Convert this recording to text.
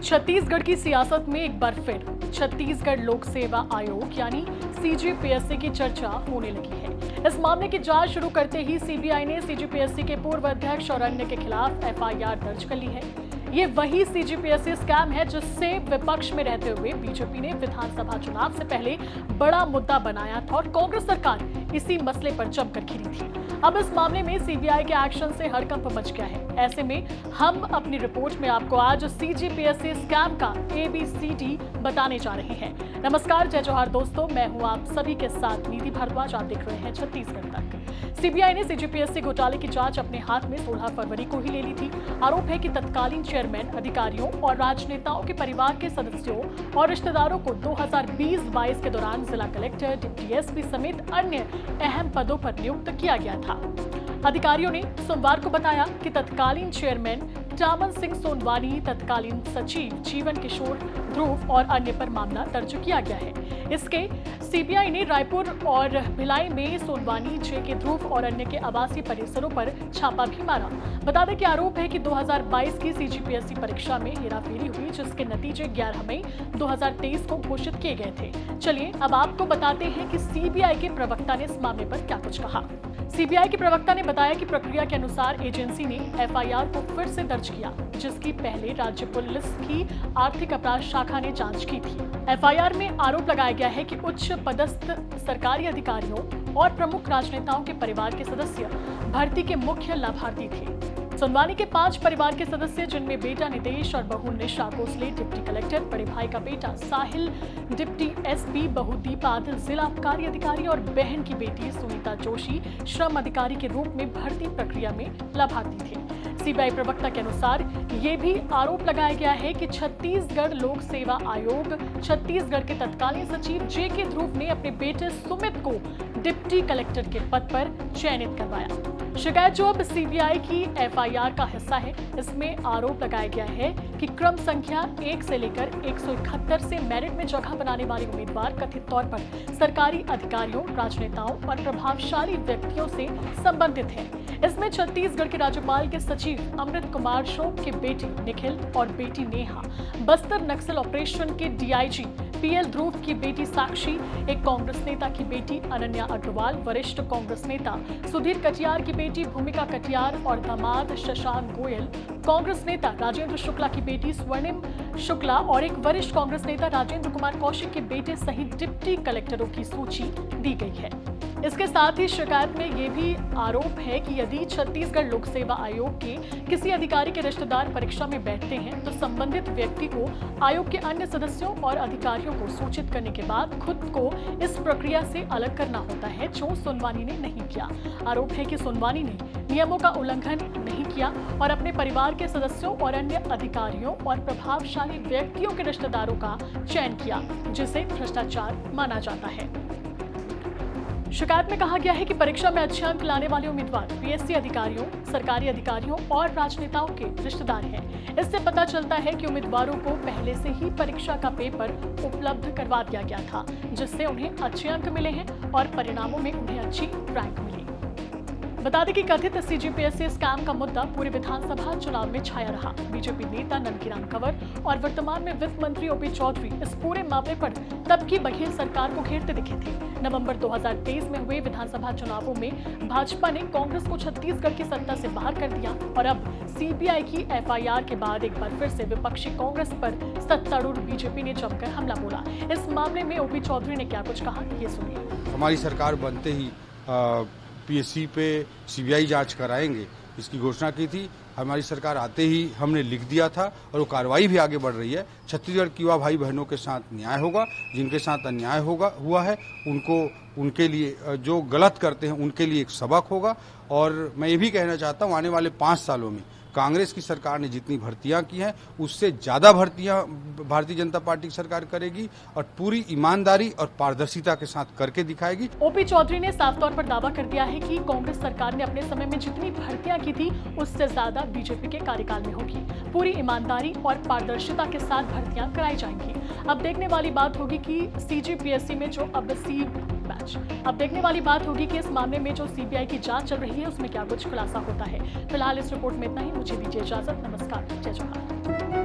छत्तीसगढ़ की सियासत में एक बार फिर छत्तीसगढ़ लोक सेवा आयोग यानी सीजीपीएससी की चर्चा होने लगी है। इस मामले की जांच शुरू करते ही सीबीआई ने सीजीपीएससी के पूर्व अध्यक्ष और अन्य के खिलाफ एफआईआर दर्ज कर ली है। ये वही सीजीपीएससी स्कैम है जिससे विपक्ष में रहते हुए बीजेपी ने विधानसभा चुनाव से पहले बड़ा मुद्दा बनाया था और कांग्रेस सरकार इसी मसले पर जमकर घिरी थी। अब इस मामले में सीबीआई के एक्शन से हड़कंप मच गया है। ऐसे में हम अपनी रिपोर्ट में आपको आज सीजीपीएससी स्कैम का एबीसीडी बताने जा रहे हैं। नमस्कार, जय जोहार दोस्तों, मैं हूं आप सभी के साथ निधि भारद्वाज। आप देख रहे हैं छत्तीसगढ़ तक। सीबीआई ने सीजीपीएससी घोटाले की जांच अपने हाथ में 16 फरवरी को ही ले ली थी। आरोप है कि तत्कालीन चेयरमैन, अधिकारियों और राजनेताओं के परिवार के सदस्यों और रिश्तेदारों को 2020-22 के दौरान जिला कलेक्टर, डिप्टी एसपी समेत अन्य अहम पदों पर नियुक्त किया गया था। अधिकारियों ने सोमवार को बताया कि तत्कालीन चेयरमैन चामन सिंह सोनवानी, तत्कालीन सचिव जीवन किशोर ध्रुव और अन्य पर मामला दर्ज किया गया है। इसके सीबीआई ने रायपुर और भिलाई में सोनवानी, जेके ध्रुव और अन्य के आवासीय परिसरों पर छापा भी मारा। बता दें कि आरोप है कि 2022 की सीजीपीएससी परीक्षा में हेराफेरी हुई, जिसके नतीजे 11 मई 2023 को घोषित किए गए थे। चलिए अब आपको बताते हैं कि सीबीआई के प्रवक्ता ने इस मामले पर क्या कुछ कहा। सीबीआई के प्रवक्ता ने बताया कि प्रक्रिया के अनुसार एजेंसी ने एफआईआर को फिर से दर्ज किया, जिसकी पहले राज्य पुलिस की आर्थिक अपराध शाखा ने जांच की थी। एफआईआर में आरोप लगाया गया है कि उच्च पदस्थ सरकारी अधिकारियों और प्रमुख राजनेताओं के परिवार के सदस्य भर्ती के मुख्य लाभार्थी थे। सोनवानी के 5 परिवार के सदस्य, जिनमें बेटा नितेश और बहू निशा कोसले डिप्टी कलेक्टर, बड़े भाई का बेटा साहिल डिप्टी एसपी, बहू दीपा जिला आबकारी अधिकारी और बहन की बेटी सुनीता जोशी श्रम अधिकारी के रूप में भर्ती प्रक्रिया में लाभार्थी थे। सीबीआई प्रवक्ता के अनुसार ये भी आरोप लगाया गया है कि छत्तीसगढ़ लोक सेवा आयोग छत्तीसगढ़ के तत्कालीन सचिव जेके ध्रुव ने अपने बेटे सुमित को डिप्टी कलेक्टर के पद पर चयनित करवाया। शिकायत जो अब सीबीआई की एफआईआर का हिस्सा है, इसमें आरोप लगाया गया है कि क्रम संख्या 1 से लेकर 171 से मेरिट में जगह बनाने वाले उम्मीदवार कथित तौर पर सरकारी अधिकारियों, राजनेताओं और प्रभावशाली व्यक्तियों से संबंधित हैं। इसमें छत्तीसगढ़ के राज्यपाल के सचिव अमृत कुमार शोक के बेटे निखिल और बेटी नेहा, बस्तर नक्सल ऑपरेशन के डीआईजी पीएल ध्रुव की बेटी साक्षी, एक कांग्रेस नेता की बेटी अनन्या अग्रवाल, वरिष्ठ कांग्रेस नेता सुधीर कटियार की बेटी भूमिका कटियार और दामाद शशांक गोयल, कांग्रेस नेता राजेंद्र शुक्ला की बेटी स्वर्णिम शुक्ला और एक वरिष्ठ कांग्रेस नेता राजेंद्र कुमार कौशिक के बेटे सहित डिप्टी कलेक्टरों की सूची दी गई है। इसके साथ ही शिकायत में ये भी आरोप है कि यदि छत्तीसगढ़ लोक सेवा आयोग के किसी अधिकारी के रिश्तेदार परीक्षा में बैठते हैं तो संबंधित व्यक्ति को आयोग के अन्य सदस्यों और अधिकारियों को सूचित करने के बाद खुद को इस प्रक्रिया से अलग करना होता है, जो सोनवानी ने नहीं किया। आरोप है कि सोनवानी ने नियमों का उल्लंघन नहीं किया और अपने परिवार के सदस्यों और अन्य अधिकारियों और प्रभावशाली व्यक्तियों के रिश्तेदारों का चयन किया, जिसे भ्रष्टाचार माना जाता है। शिकायत में कहा गया है कि परीक्षा में अच्छे अंक लाने वाले उम्मीदवार पीएससी अधिकारियों, सरकारी अधिकारियों और राजनेताओं के रिश्तेदार हैं। इससे पता चलता है कि उम्मीदवारों को पहले से ही परीक्षा का पेपर उपलब्ध करवा दिया गया था, जिससे उन्हें अच्छे अंक मिले हैं और परिणामों में उन्हें अच्छी रैंक मिली। बता दें कि कथित सीजीपीएससी स्कैम का मुद्दा पूरे विधानसभा चुनाव में छाया रहा। बीजेपी नेता नंदकिराम कंवर और वर्तमान में वित्त मंत्री ओपी चौधरी इस पूरे मामले पर तब की बघेल सरकार को घेरते दिखे थे। नवंबर 2023 में हुए विधानसभा चुनावों में भाजपा ने कांग्रेस को छत्तीसगढ़ की सत्ता से बाहर कर दिया और अब सीबीआई की एफआईआर के बाद एक बार फिर से विपक्षी कांग्रेस पर सत्तारूढ़ बीजेपी ने जमकर हमला बोला। इस मामले में ओपी चौधरी ने क्या कुछ कहा, ये सुनिए। हमारी सरकार बनते ही पीएससी पे सीबीआई जांच कराएंगे, इसकी घोषणा की थी। हमारी सरकार आते ही हमने लिख दिया था और वो कार्रवाई भी आगे बढ़ रही है। छत्तीसगढ़ के युवा भाई बहनों के साथ न्याय होगा, जिनके साथ अन्याय हुआ है उनके लिए, जो गलत करते हैं उनके लिए एक सबक होगा। और मैं ये भी कहना चाहता हूँ, आने वाले 5 सालों में कांग्रेस की सरकार ने जितनी भर्तियां की हैं उससे ज्यादा भर्तियां भारतीय जनता पार्टी की सरकार करेगी और पूरी ईमानदारी और पारदर्शिता के साथ करके दिखाएगी। ओपी चौधरी ने साफ तौर पर दावा कर दिया है कि कांग्रेस सरकार ने अपने समय में जितनी भर्तियां की थी उससे ज्यादा बीजेपी के कार्यकाल में होगी। पूरी ईमानदारी और पारदर्शिता के साथ भर्तियां कराई जाएंगी। अब देखने वाली बात होगी कि सीजीपीएससी में जो अब देखने वाली बात होगी कि इस मामले में जो सीबीआई की जांच चल रही है उसमें क्या कुछ खुलासा होता है। फिलहाल इस रिपोर्ट में इतना ही। मुझे दीजिए इजाजत। नमस्कार, जय जोहार।